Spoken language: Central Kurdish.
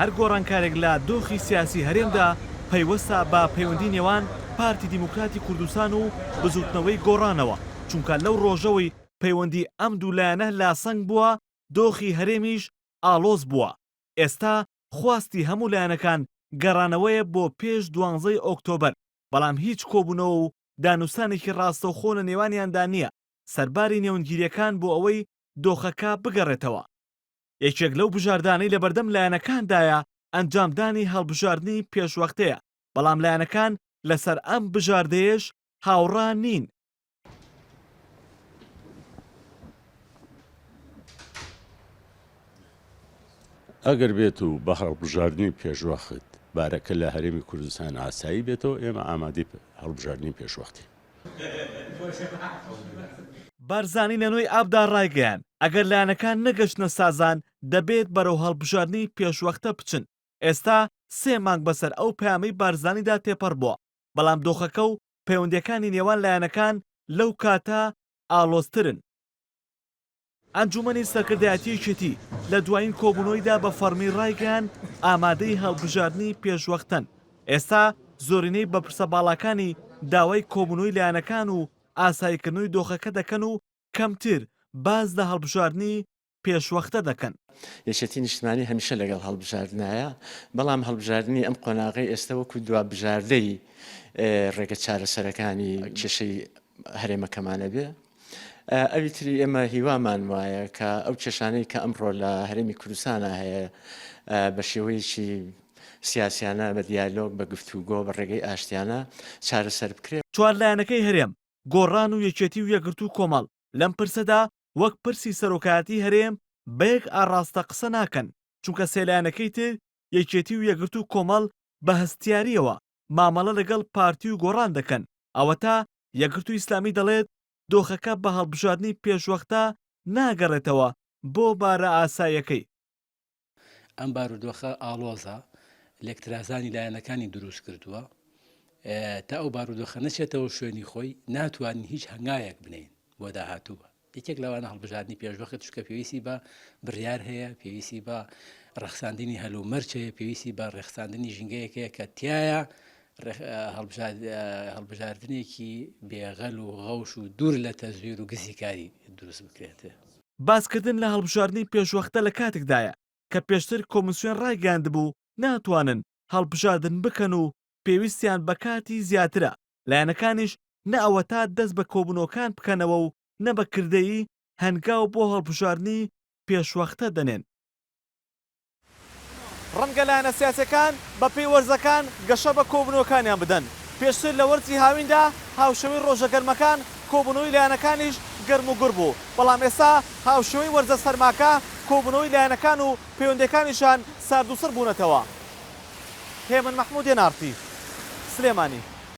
هەر گۆڕانکارێک لە دۆخی سیاسی هەرێمدا پەیوەستە بە پەیوەندی نێوان پارتی دیموکراتی کوردستان و بزوتنەوەی گۆڕانەوە، چونکە لەو ڕۆژەوەی پەیوەندی ئەم دوو لایەنە لاسەنگ بووە، دۆخی هەرێمیش ئاڵۆز بووە. ئێستا خواستی هەموو لایەنەکان گەڕانەوەیە بۆ پێش 12 ئۆکتۆبەر، بەڵام هیچ کۆبوونەوە و دانووسانێکی ڕاستەوخۆ لە نێوانیاندا نییە سەرباری نێونگیریەکان بۆ ئەوەی دۆخەکە بگەڕێتەوە. یەکێک لەو بژاردانەی لە بەردەم لایەنەکاندایە ئەنجامدانی هەڵبژاردننی پێشوەختەیە، بەڵام لایەنەکان لەسەر ئەم بژاردەیەش هاوڕا نین. ئەگەر بێت و بە هەڵبژاردننی پێشوەخت بارەکە لە هەرێمی کوردستان ئاسایی بێتەوە، ئێمە ئامادەی هەڵبژاردننی پێشوەختی. بارزانی لە نوێی ئابدا ڕایگەیان ئەگەر لایەنەکان نەگەشتنە سازان دەبێت بەرەو هەڵبژاردننی پێشوەختە بچن. ئێستا 3 مانگ بەسەر ئەو پەیامەی بارزانیدا تێپەڕ بووە، بەڵام دۆخەکە و پەیوەندیەکانی نێوان لایەنەکان لەو کاتە ئاڵۆزترن. ئەنجومەنی سەرکردایەتی یەکێتی لە دوایین کۆبوونەوەیدا بە فەرمی ڕایگەیان ئامادەی هەڵبژاردننی پێشوەختن. ئێستا زۆرینەی بەپرسە باڵاکانی داوای کۆبوونەوەی لایەنەکان و ئاساییکردنەوەی دۆخەکە دەکەن و کەمتر باز لە هەڵبژاردننی پێشوەختە دەکەن. یەکێتی نیشتمانی هەمیشە لەگەڵ هەڵبژاردنایە، بەڵام هەڵبژاردننی ئەم قۆناغی ئێستا وەکو دوا بژاردەی ڕێگە چارەسەرەکانی کێشەی هەرێمەکەمانە بێ. ئەویتری ئێمە هیوامان وایە کە ئەو کێشانەی کە ئەمڕۆ لە هەرێمی کوردستانە هەیە بە شێوەیەکی سیاسیانە، بە دیالۆگ، بە گفتوگۆ، بە ڕێگەی ئاشتیانە چارەسەر بکرێت. چوار لایەنەکەی هەرێم، گۆڕان و یەکێتی و یەکگرت و کۆمەڵ لەم پرسەدا وەک پرسی سەرۆکایەتی هەرێم بەیەک ئاڕاستە قسە ناکەن، چونکە سێلایەنەکەی تر یەکێتی و یەکگرت و کۆمەڵ بە هەستیاریەوە مامەڵە لەگەڵ پارتی و گۆڕان دەکەن. ئەوە تا یەکگرت و ئیسلامی دەڵێت دۆخەکە بە هەڵبژاردننی پێشوەختە ناگەڕێتەوە بۆ بارە ئاساییەکەی. ئەم بارودۆخە ئاڵۆزە لێکترازانی لایەنەکانی دروست کردووە، تا ئەو بارودۆخە نەچێتەوە شوێنی خۆی ناتوانین هیچ هەنگایەک بنین بۆ داهاتووە. یەکێک لەوانە هەڵبژاردننی پێشوەخت چکە پێویستی بە بڕیار هەیە، پێویستی بە ڕەخساندنی هەلومەرجەیە، پێویستی بە ڕێخساندنی ژینگەیەکەیە کە تایە هەڵبژاردنێکی بێغەل و غەوش و دوور لە تەزویر و گزیکاری دروست بکرێتێ. باسکردن لە هەڵبژاردننی پێشوەختە لە کاتێکدایە کە پێشتر کۆمیسیۆن ڕایگەاندبوو ناتوانن هەڵبژاردن بکەن و پێویستیان بە کاتی زیاترە. لایەنەکانیش نە ئەوە تا دەست بە کۆبوونەوەکان بکەنەوە و نە بە کردەیی هەنگاو بۆ هەڵبژاردننی پێشوەختە دەنێن. ڕەنگە لایەنە سیاسەکان بە پێی وەرزەکان گەشە بە کۆبوونەوەکانیان بدەن. پێشتر لە وەرزی هاویندا هاوشەوەی ڕۆژە گەرمەکان کۆبوونەوەی لایەنەکانیش گەرم و گوڕ بوو، بەڵام ئێستا هاوشەوەی وەرزە سەرماکە کۆبوونەوەی لایەنەکان و پەیوەندیەکانیشان سارد و سەر بوونەتەوە. هێمن مەحموود نارتی، سلێمانی.